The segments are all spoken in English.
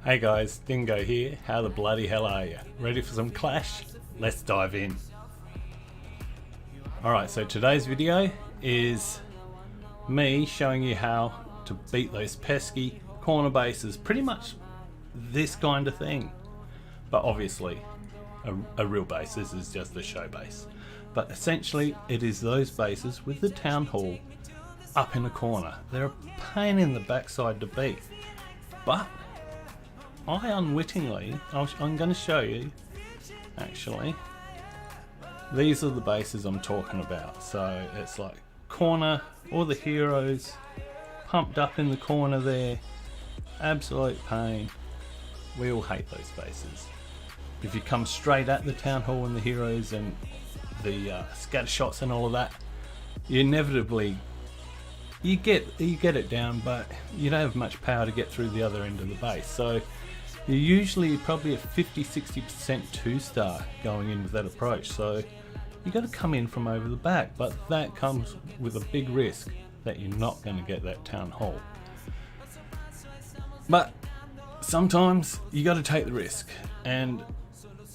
Hey guys, Dingo here. How the bloody hell are you? Ready for some clash? Let's dive in. Alright, so today's video is me showing you how to beat those pesky corner bases. Pretty much this kind of thing. But obviously, a real base. This is just a show base. But essentially, it is those bases with the town hall up in the corner. They're a pain in the backside to beat. But I unwittingly, I'm going to show you, actually, these are the bases I'm talking about. So it's like corner, all the heroes pumped up in the corner there, absolute pain. We all hate those bases. If you come straight at the town hall and the heroes and the scatter shots and all of that, you inevitably you get it down, but you don't have much power to get through the other end of the base. So you're usually probably a 50-60% 2-star going in with that approach. So you got to come in from over the back, but that comes with a big risk that you're not going to get that town hall. But sometimes you got to take the risk, and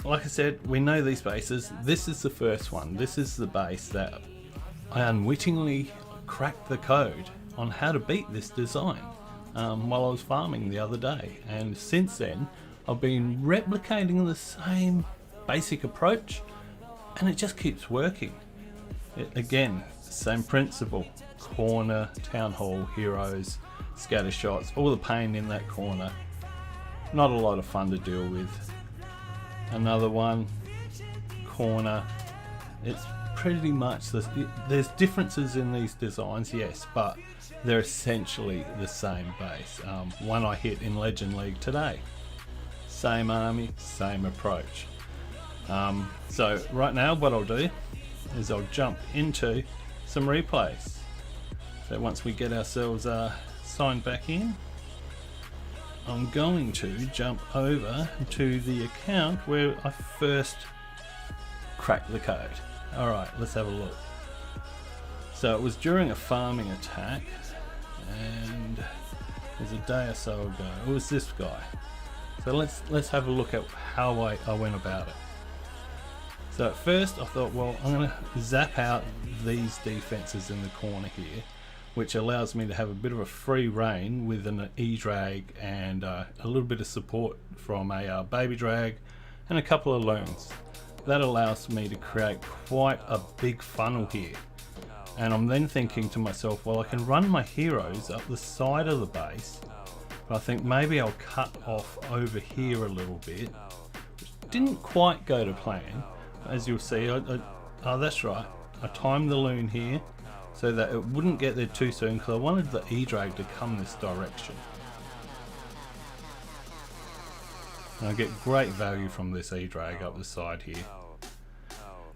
like I said, we know these bases. This is the first one. This is the base that I unwittingly cracked the code on how to beat this design while I was farming the other day, and since then I've been replicating the same basic approach and it just keeps working. Again, same principle: corner, town hall, heroes, scatter shots, all the pain in that corner. Not a lot of fun to deal with. Another one, corner. It's pretty much there's differences in these designs, yes, but they're essentially the same base. One I hit in Legend League today. Same army, same approach. So right now what I'll do is I'll jump into some replays. So once we get ourselves signed back in, I'm going to jump over to the account where I first cracked the code. Alright, let's have a look. So it was during a farming attack, and it was a day or so ago. It was this guy. So let's have a look at how I went about it. So at first I thought, well, I'm going to zap out these defenses in the corner here, which allows me to have a bit of a free reign with an E-drag and a little bit of support from a baby drag and a couple of loons. That allows me to create quite a big funnel here. And I'm then thinking to myself, well, I can run my heroes up the side of the base, but I think maybe I'll cut off over here a little bit, which didn't quite go to plan. As you'll see, oh, that's right, I timed the loon here so that it wouldn't get there too soon, because I wanted the E-drag to come this direction. And I get great value from this E-drag up the side here.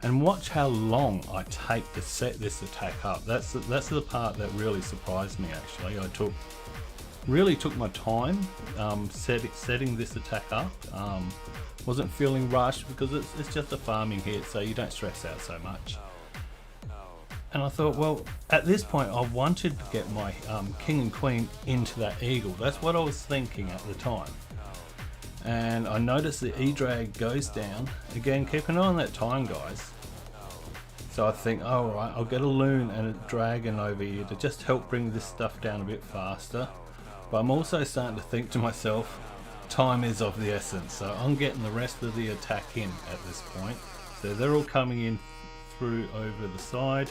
And watch how long I take to set this attack up. That's the part that really surprised me, actually. I really took my time setting this attack up. Wasn't feeling rushed because it's just a farming hit, so you don't stress out so much. And I thought, well, at this point I wanted to get my king and queen into that eagle. That's what I was thinking at the time. And I noticed the E-drag goes down. Again, keep an eye on that time, guys. So I think, oh right, I'll get a loon and a dragon over here to just help bring this stuff down a bit faster. But I'm also starting to think to myself, time is of the essence. So I'm getting the rest of the attack in at this point. So they're all coming in through over the side.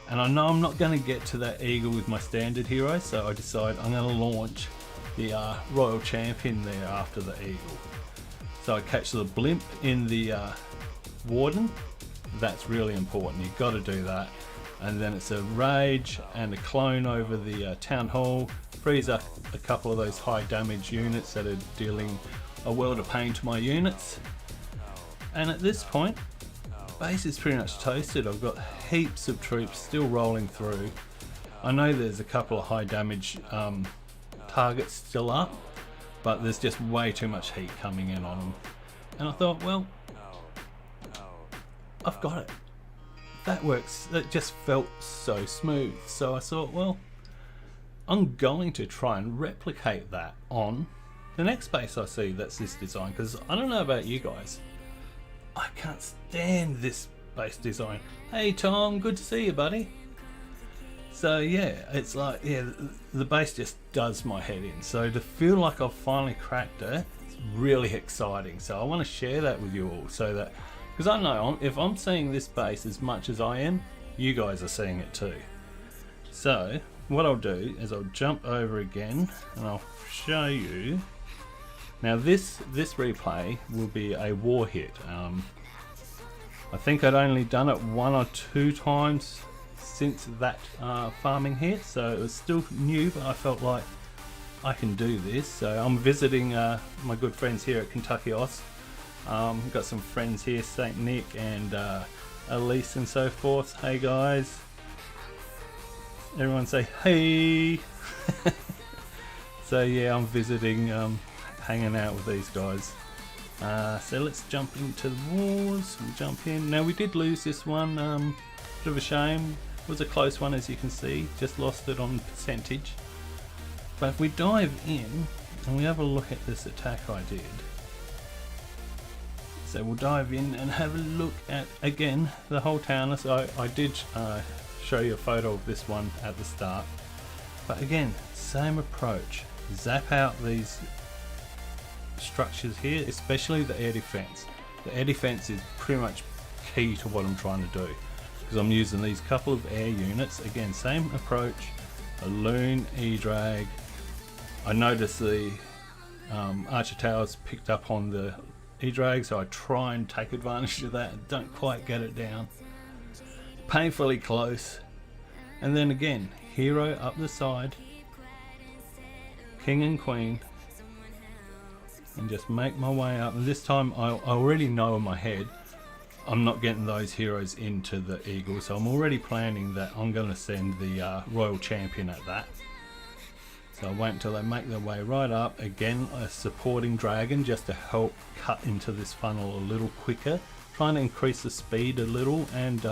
And I know I'm not going to get to that eagle with my standard hero, so I decide I'm going to launch the Royal Champion there after the eagle. So I catch the blimp in the Warden. That's really important, you've got to do that. And then it's a rage and a clone over the town hall, frees up a couple of those high damage units that are dealing a world of pain to my units. And at this point, base is pretty much toasted. I've got heaps of troops still rolling through. I know there's a couple of high damage targets still up, but there's just way too much heat coming in on them. And I thought, well, I've got it. That works. That just felt so smooth. So I thought, well, I'm going to try and replicate that on the next base I see that's this design, because I don't know about you guys, I can't stand this base design. Hey Tom, good to see you, buddy. So yeah, it's like, yeah, the base just does my head in. So to feel like I've finally cracked it, it's really exciting. So I want to share that with you all, so that, because I know if I'm seeing this base as much as I am, you guys are seeing it too. So what I'll do is I'll jump over again and I'll show you. Now this replay will be a war hit. I think I'd only done it 1 or 2 times since that farming hit, so it was still new, but I felt like I can do this. So I'm visiting my good friends here at Kentucky Oz. Got some friends here, St. Nick and Elise and so forth. Hey guys, everyone say hey. So yeah, I'm visiting, hanging out with these guys. So let's jump into the wars. We'll jump in. Now we did lose this one, bit of a shame. It was a close one, as you can see, just lost it on percentage. But if we dive in and we have a look at this attack I did, so we'll dive in and have a look at, again, the whole town. So I did show you a photo of this one at the start, but again, same approach. Zap out these structures here, especially the air defense. The air defense is pretty much key to what I'm trying to do, because I'm using these couple of air units. Again, same approach, a loon, E-drag. I noticed the archer towers picked up on the E-drag, so I try and take advantage of that. Don't quite get it down, painfully close. And then again, hero up the side, king and queen, and just make my way up. And this time I already know in my head I'm not getting those heroes into the eagle, so I'm already planning that I'm going to send the royal champion at that. So I wait until they make their way right up. Again, a supporting dragon just to help cut into this funnel a little quicker, trying to increase the speed a little, and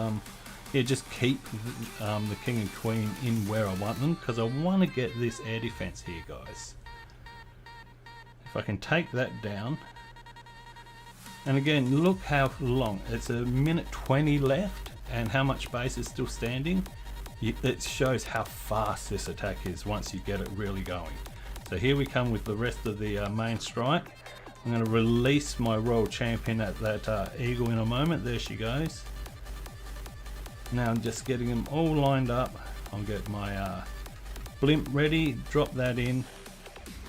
yeah, just keep the king and queen in where I want them, because I want to get this air defense here, guys. If I can take that down. And again, look how long, it's a minute 20 left, and how much base is still standing. It shows how fast this attack is once you get it really going. So here we come with the rest of the main strike. I'm going to release my royal champion at that eagle in a moment. There she goes. Now I'm just getting them all lined up. I'll get my blimp ready, drop that in.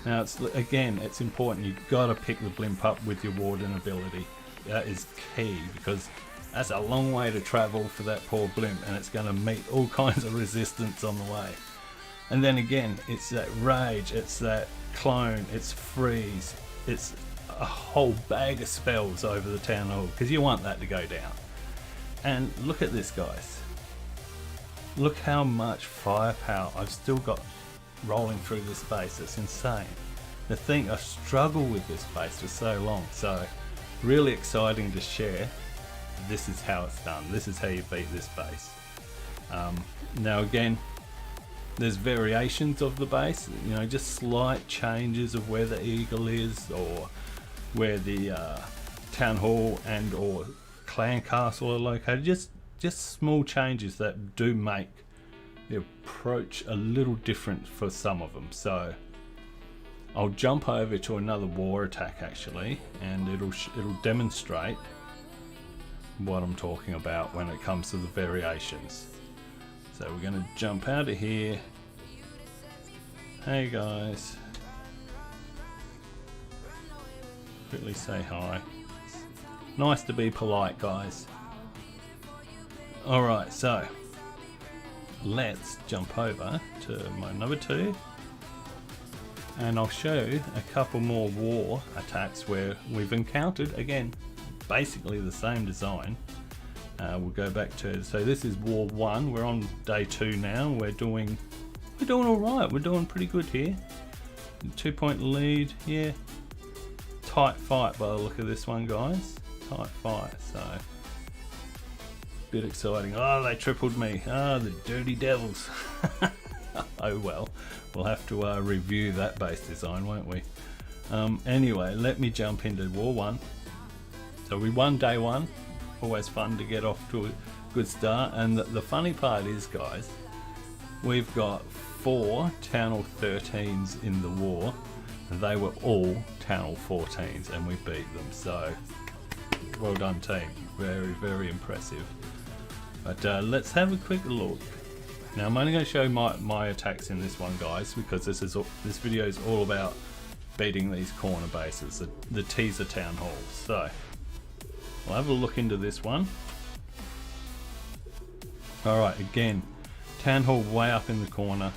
Now it's important, you've got to pick the blimp up with your warden ability. That is key, because that's a long way to travel for that poor blimp, and it's going to meet all kinds of resistance on the way. And then again, it's that rage, it's that clone, it's freeze, it's a whole bag of spells over the town hall, because you want that to go down. And look at this, guys. Look how much firepower I've still got rolling through this base. It's insane. The thing, I struggled with this base for so long, so really exciting to share. This is how it's done. This is how you beat this base. Now again, there's variations of the base, you know, just slight changes of where the eagle is, or where the town hall and or clan castle are located. Just small changes that do make the approach a little different for some of them. So I'll jump over to another war attack actually, and it'll demonstrate what I'm talking about when it comes to the variations. So we're going to jump out of here. Hey guys, quickly say hi. Nice to be polite, guys. Alright, so let's jump over to my number 2, and I'll show you a couple more war attacks where we've encountered, again, basically the same design. We'll go back to, so this is war 1, we're on day 2 now. We're doing alright, we're doing pretty good here. 2-point lead, yeah. Tight fight by the look of this one, guys. Tight fight, so bit exciting. Oh, they tripled me. Oh, the dirty devils. Oh well, we'll have to review that base design, won't we? Anyway, let me jump into War 1. So we won day 1. Always fun to get off to a good start. And the funny part is, guys, we've got 4 Town Hall 13s in the war. And they were all Town Hall 14s, and we beat them. So well done, team. Very, very impressive. But let's have a quick look. Now I'm only going to show my attacks in this one, guys, because this video is all about beating these corner bases, the teaser town halls. So we'll have a look into this one. Alright, again, town hall way up in the corner,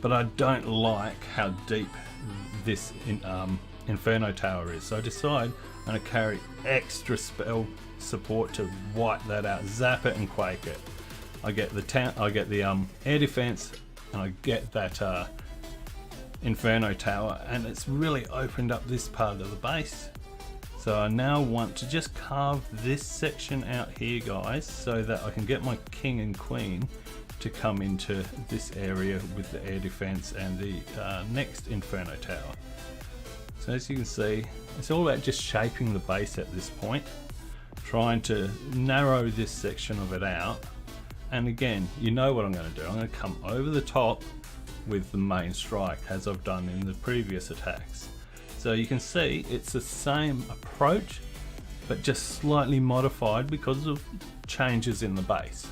but I don't like how deep this Inferno Tower is. So I decide I'm going to carry extra spell support to wipe that out, zap it and quake it. I get the air defense, and I get that Inferno Tower, and it's really opened up this part of the base. So I now want to just carve this section out here, guys, so that I can get my king and queen to come into this area with the air defense and the next Inferno Tower. So as you can see, it's all about just shaping the base at this point, trying to narrow this section of it out. And again, you know what I'm going to do. I'm going to come over the top with the main strike, as I've done in the previous attacks. So you can see it's the same approach, but just slightly modified because of changes in the base.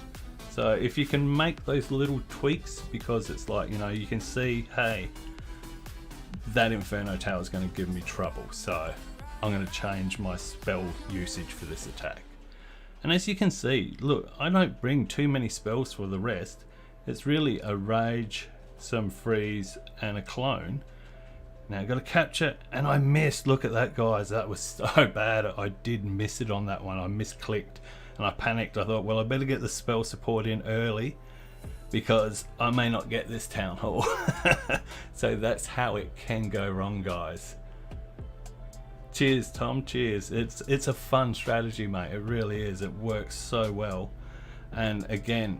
So if you can make those little tweaks, because it's like, you know, you can see, hey, that Inferno Tower is going to give me trouble. So I'm going to change my spell usage for this attack. And as you can see, look, I don't bring too many spells for the rest. It's really a rage, some freeze, and a clone. Now I've got to capture, and I missed. Look at that, guys. That was so bad. I did miss it on that one. I misclicked and I panicked. I thought, well, I better get the spell support in early because I may not get this town hall. So that's how it can go wrong, guys. Cheers, Tom, cheers. It's a fun strategy, mate. It really is. It works so well. And again,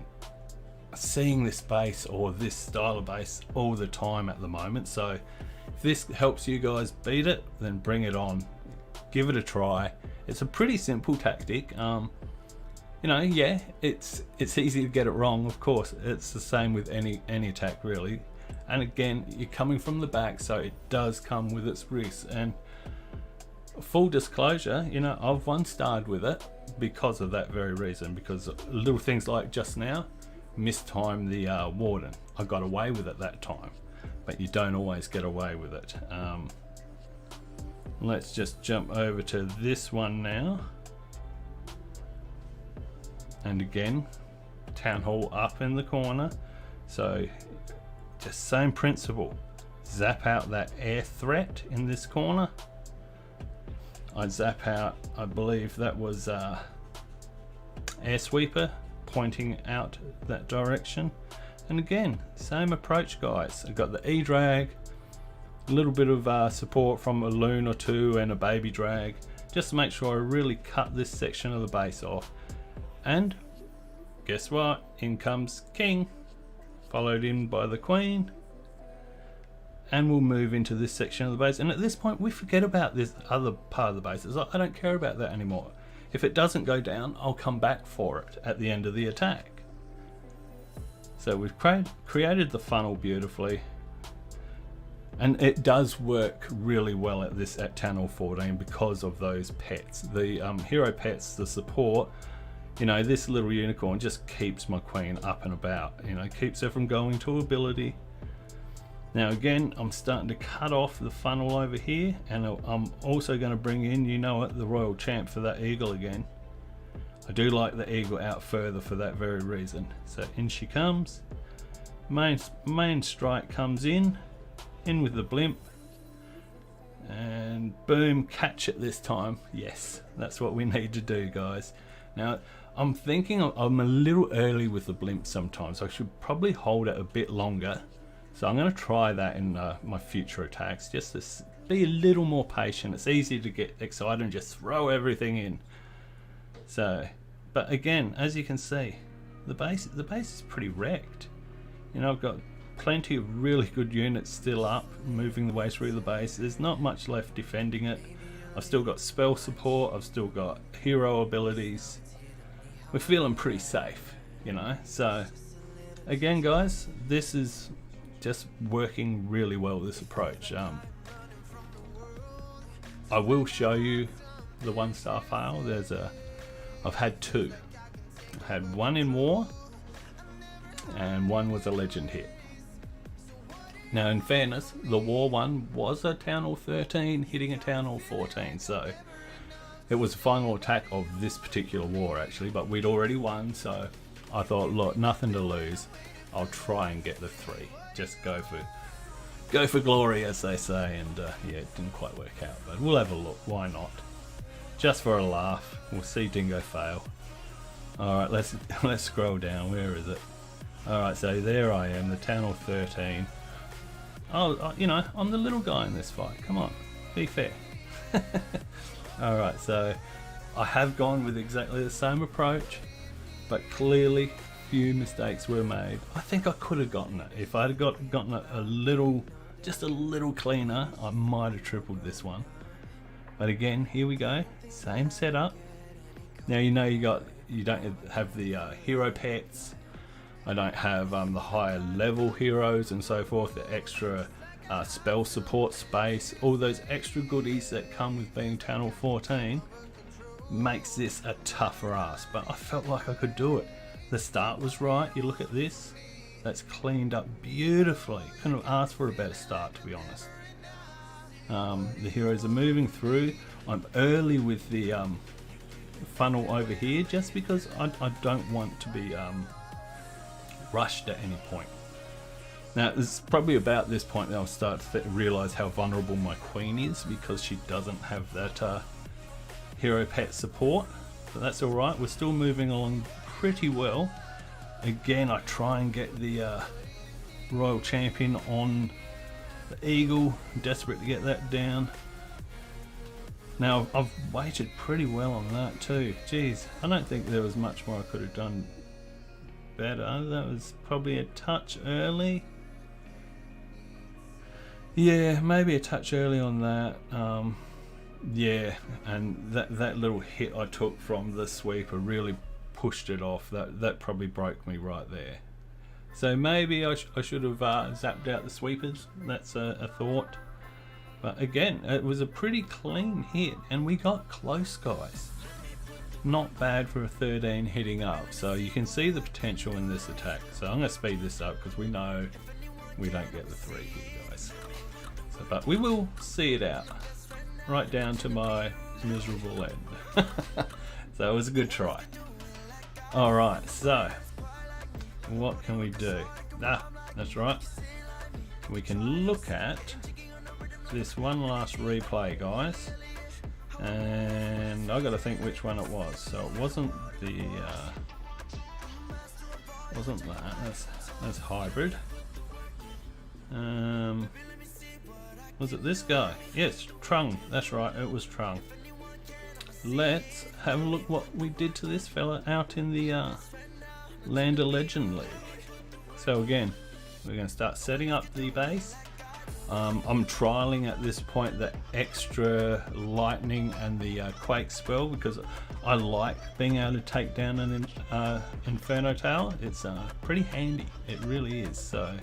seeing this base or this style of base all the time at the moment. So if this helps you guys beat it, then bring it on. Give it a try. It's a pretty simple tactic. You know, yeah, it's easy to get it wrong, of course. It's the same with any attack, really. And again, you're coming from the back, so it does come with its risks. And full disclosure, you know, I've one-starred with it because of that very reason, because little things like just now, mistimed the warden. I got away with it that time, but you don't always get away with it. Let's just jump over to this one now. And again, town hall up in the corner. So just same principle. Zap out that air threat in this corner. I zap out, I believe that was air sweeper pointing out that direction. And again, same approach, guys. I've got the E-drag, a little bit of support from a loon or two and a baby drag, just to make sure I really cut this section of the base off. And guess what? In comes king, followed in by the queen. And we'll move into this section of the base, and at this point we forget about this other part of the base. It's like, I don't care about that anymore. If it doesn't go down, I'll come back for it at the end of the attack. So we've created the funnel beautifully, and it does work really well at Town Hall 14 because of those pets. The hero pets, the support, you know, this little unicorn just keeps my queen up and about, you know, keeps her from going to ability. Now again, I'm starting to cut off the funnel over here, and I'm also going to bring in, you know it, the royal champ for that eagle again. I do like the eagle out further for that very reason. So in she comes, main strike comes in with the blimp, and boom, catch it this time. Yes, that's what we need to do, guys. Now I'm thinking I'm a little early with the blimp sometimes. I should probably hold it a bit longer. So I'm going to try that in my future attacks, just to be a little more patient. It's easy to get excited and just throw everything in. So, but again, as you can see, the base is pretty wrecked. You know, I've got plenty of really good units still up, moving the way through the base. There's not much left defending it. I've still got spell support, I've still got hero abilities. We're feeling pretty safe, you know. So again guys, this is just working really well, this approach. I will show you the 1-star fail. I've had 2. I had one in war and one was a legend hit. Now in fairness, the war one was a Town Hall 13 hitting a Town Hall 14, so it was the final attack of this particular war actually, but we'd already won, so I thought, look, nothing to lose. I'll try and get the 3. Just go for glory, as they say, and yeah, it didn't quite work out, but we'll have a look. Why not? Just for a laugh. We'll see Dingo fail. All right, let's scroll down. Where is it? All right, so there I am, the Town Hall 13. Oh, you know, I'm the little guy in this fight. Come on, be fair. All right, so I have gone with exactly the same approach, but clearly few mistakes were made. I think I could have gotten it. If I'd gotten it just a little cleaner, I might have tripled this one. But again, here we go, same setup. Now you know you don't have the hero pets. I don't have the higher level heroes and so forth, the extra spell support space, all those extra goodies that come with being Town Hall 14 makes this a tougher ask, but I felt like I could do it. The start was right. You look at this, that's cleaned up beautifully. Couldn't have asked for a better start, to be honest. The heroes are moving through. I'm early with the funnel over here just because I don't want to be rushed at any point. Now it's probably about this point that I'll start to realise how vulnerable my queen is, because she doesn't have that hero pet support, but that's alright. We're still moving along pretty well. Again, I try and get the Royal Champion on the Eagle. I'm desperate to get that down. Now I've waited pretty well on that too. Jeez, I don't think there was much more I could have done better. That was probably a touch early. Yeah, maybe a touch early on that. Yeah, and that little hit I took from the sweeper really pushed it off. That probably broke me right there. So maybe I should have zapped out the sweepers. That's a thought. But again, it was a pretty clean hit, and we got close, guys. Not bad for a 13 hitting up, so you can see the potential in this attack. So I'm going to speed this up because we know we don't get the 3 here, guys. So, but we will see it out, right down to my miserable end. So it was a good try. Alright, so what can we do? That's right. We can look at this one last replay, guys. And I got to think which one it was. So it wasn't the wasn't that. That's hybrid. Was it this guy? Yes, Trung. That's right. It was Trung. Let's have a look what we did to this fella out in the Land of Legend League. So again, we're going to start setting up the base. I'm trialing at this point the extra lightning and the quake spell, because I like being able to take down an Inferno Tower. It's pretty handy, it really is. So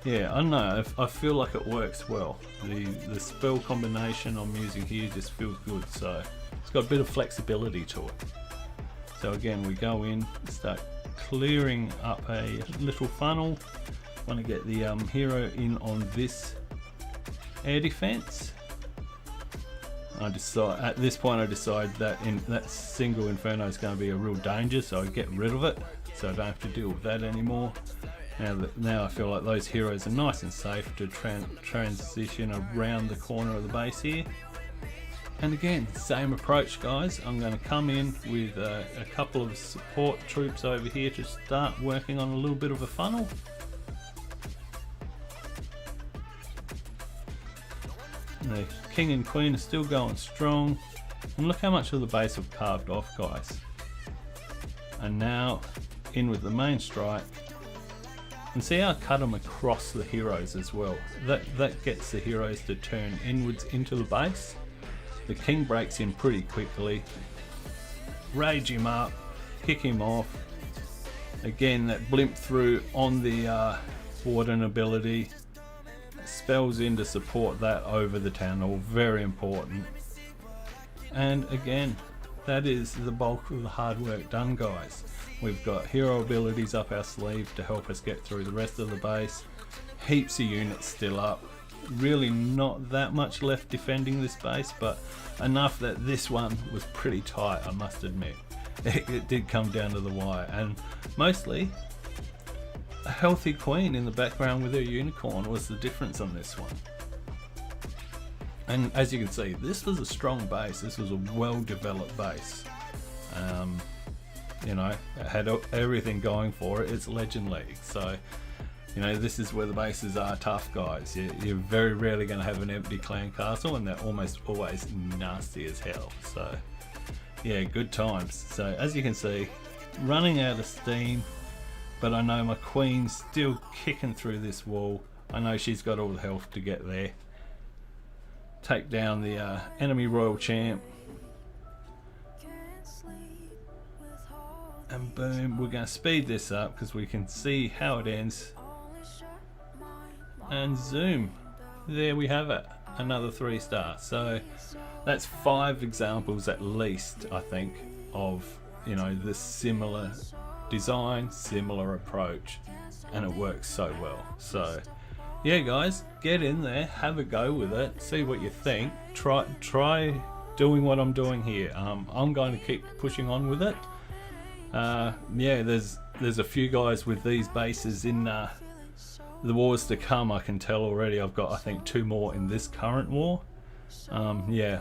yeah, I don't know, I feel like it works well. The spell combination I'm using here just feels good, so it's got a bit of flexibility to it. So again, we go in, start clearing up a little funnel. Want to get the hero in on this air defense. At this point I decide that that single Inferno is going to be a real danger, so I get rid of it so I don't have to deal with that anymore. Now I feel like those heroes are nice and safe to transition around the corner of the base here. And again, same approach, guys. I'm going to come in with a couple of support troops over here to start working on a little bit of a funnel. The king and queen are still going strong, and look how much of the base I've carved off, guys. And now in with the main strike. And see how I cut them across the heroes as well. That gets the heroes to turn inwards into the base. The king breaks in pretty quickly. Rage him up, pick him off. Again, that blimp through on the warden ability. Spells in to support that over the town hall, very important. And again, that is the bulk of the hard work done, guys. We've got hero abilities up our sleeve to help us get through the rest of the base. Heaps of units still up. Really not that much left defending this base, but enough that this one was pretty tight, I must admit. It did come down to the wire, and mostly a healthy queen in the background with her unicorn was the difference on this one. And as you can see, this was a strong base. This was a well-developed base. You know, it had everything going for it. It's Legend League, so you know, this is where the bases are tough, guys. You're very rarely going to have an empty clan castle, and they're almost always nasty as hell. So yeah, good times. So as you can see, running out of steam, but I know my queen's still kicking through this wall. I know she's got all the health to get there. Take down the enemy royal champ. And boom, we're going to speed this up because we can see how it ends. And zoom, there we have it, another 3-star. So that's 5 examples at least, I think, of, you know, the similar design, similar approach, and it works so well. So yeah, guys, get in there, have a go with it, see what you think. Try doing what I'm doing here. I'm going to keep pushing on with it. Yeah, there's a few guys with these bases in the wars to come. I can tell already. I've got, I think, 2 more in this current war. Yeah,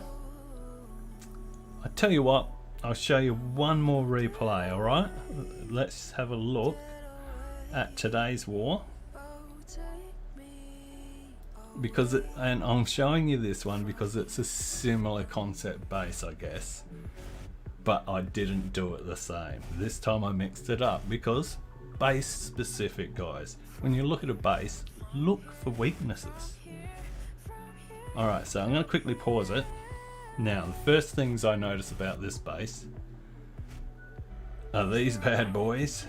I tell you what, I'll show you one more replay. All right, let's have a look at today's war, because and I'm showing you this one because it's a similar concept base, I guess, but I didn't do it the same. This time I mixed it up because base specific, guys. When you look at a base, look for weaknesses. Alright, so I'm going to quickly pause it. Now, the first things I notice about this base are these bad boys.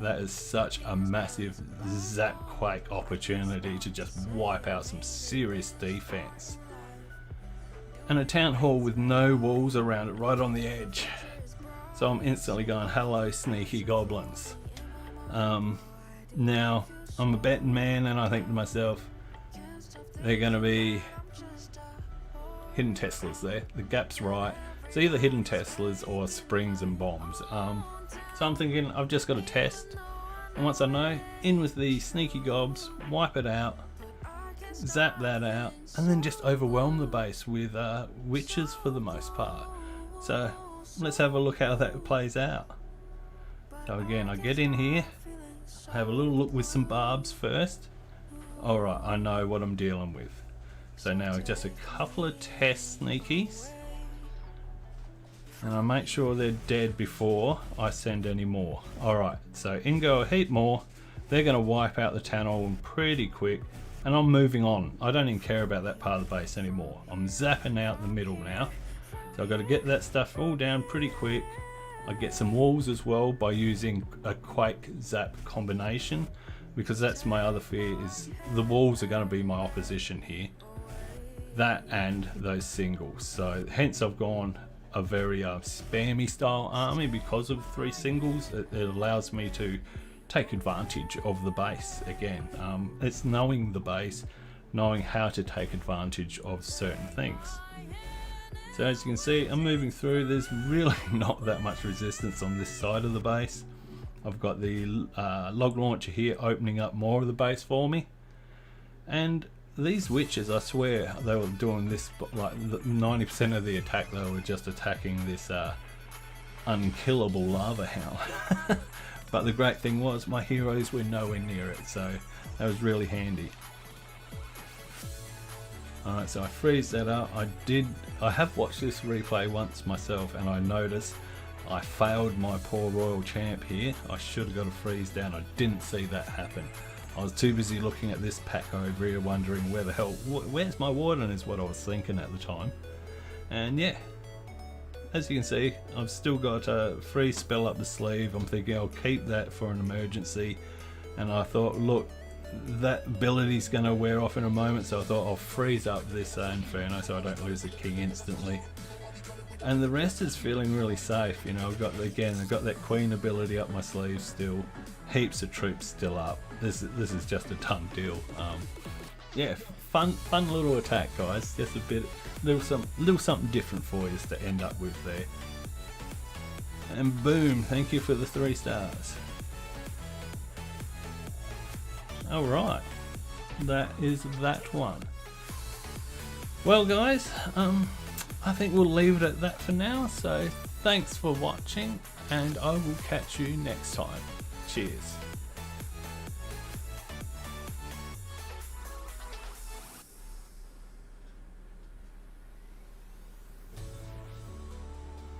That is such a massive zap quake opportunity to just wipe out some serious defense. And a town hall with no walls around it, right on the edge. So I'm instantly going, hello sneaky goblins. Now, I'm a betting man, and I think to myself, they're going to be hidden Teslas there. The gap's right. It's either hidden Teslas or springs and bombs. So I'm thinking I've just got to test, and once I know, in with the sneaky gobs, wipe it out, zap that out, and then just overwhelm the base with witches for the most part. So let's have a look how that plays out. So again, I get in here, have a little look with some barbs first. Alright, I know what I'm dealing with. So now just a couple of test sneakies, and I make sure they're dead before I send any more. Alright, so in go a heap more. They're going to wipe out the town hall pretty quick, and I'm moving on. I don't even care about that part of the base anymore. I'm zapping out the middle now. So I've got to get that stuff all down pretty quick. I get some walls as well by using a quake zap combination, because that's my other fear, is the walls are going to be my opposition here. That and those singles. So hence I've gone a very spammy style army because of 3 singles. It allows me to take advantage of the base again. It's knowing the base, knowing how to take advantage of certain things. So as you can see, I'm moving through. There's really not that much resistance on this side of the base. I've got the log launcher here opening up more of the base for me. And these witches, I swear, they were doing this, like 90% of the attack, they were just attacking this unkillable lava hound. But the great thing was, my heroes were nowhere near it, so that was really handy. Alright, so I freeze that up. I have watched this replay once myself, and I noticed I failed my poor royal champ here. I should have got a freeze down. I didn't see that happen. I was too busy looking at this pack over here, wondering where the hell, where's my warden, is what I was thinking at the time. And yeah, as you can see, I've still got a free spell up the sleeve. I'm thinking I'll keep that for an emergency. And I thought, look, that ability's going to wear off in a moment, so I thought I'll freeze up this Inferno so I don't lose the king instantly. And the rest is feeling really safe. You know, I've got that queen ability up my sleeve still, heaps of troops still up. This is just a done deal. Yeah, fun little attack, guys. Just a little something different for you to end up with there. And boom, thank you for the 3 stars. Alright, that is that one. Well guys, I think we'll leave it at that for now, so thanks for watching and I will catch you next time. Cheers.